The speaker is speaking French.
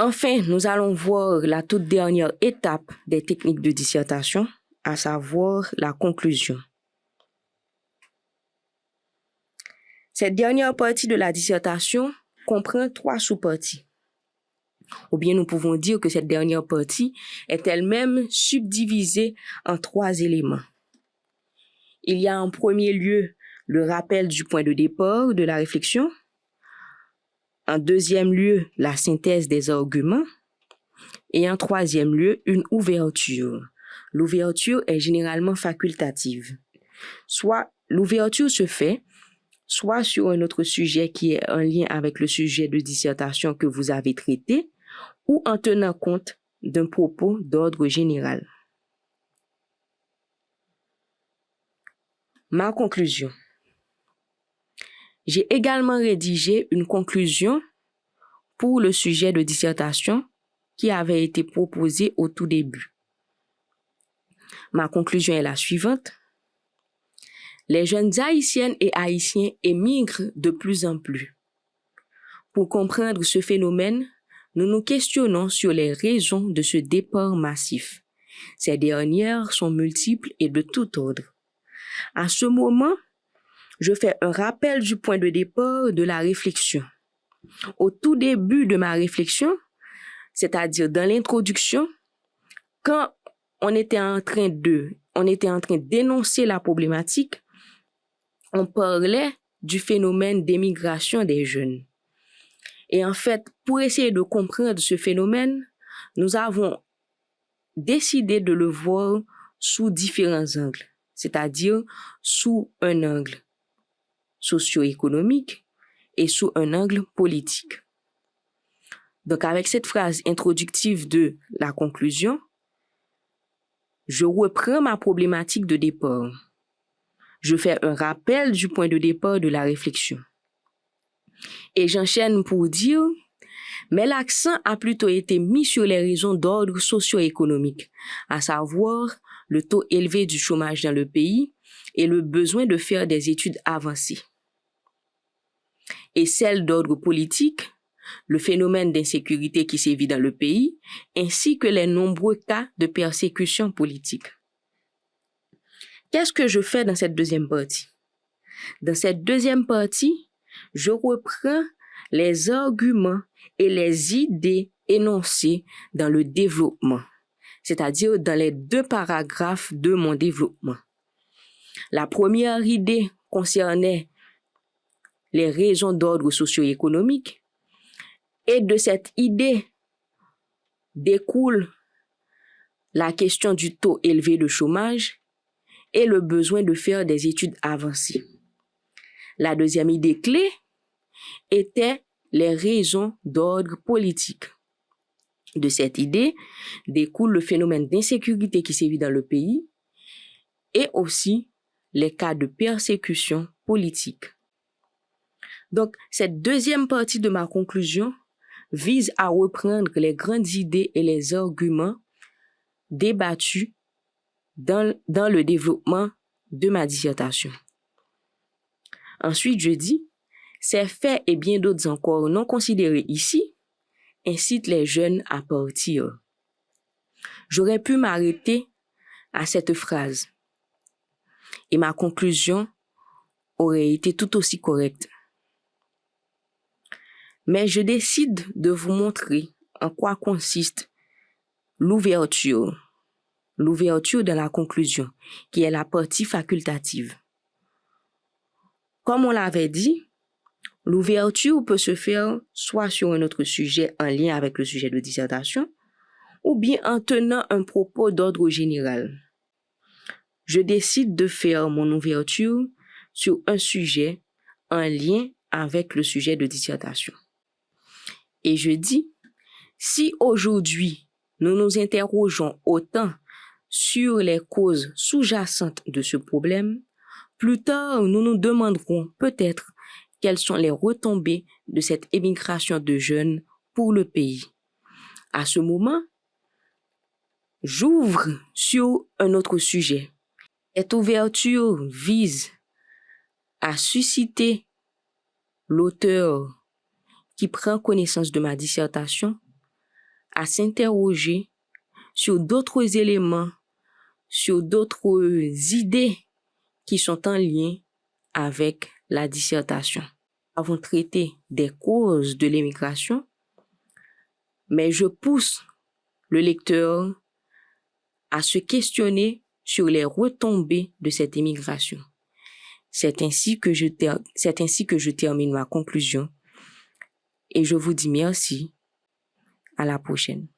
Enfin, nous allons voir la toute dernière étape des techniques de dissertation, à savoir la conclusion. Cette dernière partie de la dissertation comprend 3 sous-parties. Ou bien nous pouvons dire que cette dernière partie est elle-même subdivisée en 3 éléments. Il y a en premier lieu le rappel du point de départ de la réflexion. En deuxième lieu, la synthèse des arguments. Et en troisième lieu, une ouverture. L'ouverture est généralement facultative. Soit l'ouverture se fait soit sur un autre sujet qui est en lien avec le sujet de dissertation que vous avez traité, ou en tenant compte d'un propos d'ordre général. Ma conclusion. J'ai également rédigé une conclusion pour le sujet de dissertation qui avait été proposé au tout début. Ma conclusion est la suivante. Les jeunes haïtiennes et haïtiens émigrent de plus en plus. Pour comprendre ce phénomène, nous nous questionnons sur les raisons de ce départ massif. Ces dernières sont multiples et de tout ordre. À ce moment, je fais un rappel du point de départ de la réflexion. Au tout début de ma réflexion, c'est-à-dire dans l'introduction, quand on était en train d'énoncer la problématique, on parlait du phénomène d'émigration des jeunes. Et en fait, pour essayer de comprendre ce phénomène, nous avons décidé de le voir sous différents angles, c'est-à-dire sous un angle socio-économique et sous un angle politique. Donc, avec cette phrase introductive de la conclusion, je reprends ma problématique de départ. Je fais un rappel du point de départ de la réflexion. Et j'enchaîne pour dire, mais l'accent a plutôt été mis sur les raisons d'ordre socio-économique, à savoir le taux élevé du chômage dans le pays et le besoin de faire des études avancées. Et celle d'ordre politique, le phénomène d'insécurité qui sévit dans le pays, ainsi que les nombreux cas de persécution politique. Qu'est-ce que je fais dans cette deuxième partie? Dans cette deuxième partie, je reprends les arguments et les idées énoncées dans le développement, c'est-à-dire dans les 2 paragraphes de mon développement. La première idée concernait les raisons d'ordre socio-économique, et de cette idée découle la question du taux élevé de chômage et le besoin de faire des études avancées. La deuxième idée clé était les raisons d'ordre politique. De cette idée découle le phénomène d'insécurité qui sévit dans le pays et aussi les cas de persécution politique. Donc, cette deuxième partie de ma conclusion vise à reprendre les grandes idées et les arguments débattus dans le développement de ma dissertation. Ensuite, je dis, ces faits et bien d'autres encore non considérés ici incitent les jeunes à partir. J'aurais pu m'arrêter à cette phrase et ma conclusion aurait été tout aussi correcte. Mais je décide de vous montrer en quoi consiste l'ouverture de la conclusion, qui est la partie facultative. Comme on l'avait dit, l'ouverture peut se faire soit sur un autre sujet en lien avec le sujet de dissertation, ou bien en tenant un propos d'ordre général. Je décide de faire mon ouverture sur un sujet en lien avec le sujet de dissertation. Et je dis, si aujourd'hui nous nous interrogeons autant sur les causes sous-jacentes de ce problème, plus tard nous nous demanderons peut-être quelles sont les retombées de cette émigration de jeunes pour le pays. À ce moment, j'ouvre sur un autre sujet. Cette ouverture vise à susciter l'auteur qui prend connaissance de ma dissertation à s'interroger sur d'autres éléments, sur d'autres idées qui sont en lien avec la dissertation. Nous avons traité des causes de l'immigration, mais je pousse le lecteur à se questionner sur les retombées de cette immigration. C'est ainsi que je termine ma conclusion et je vous dis merci. À la prochaine.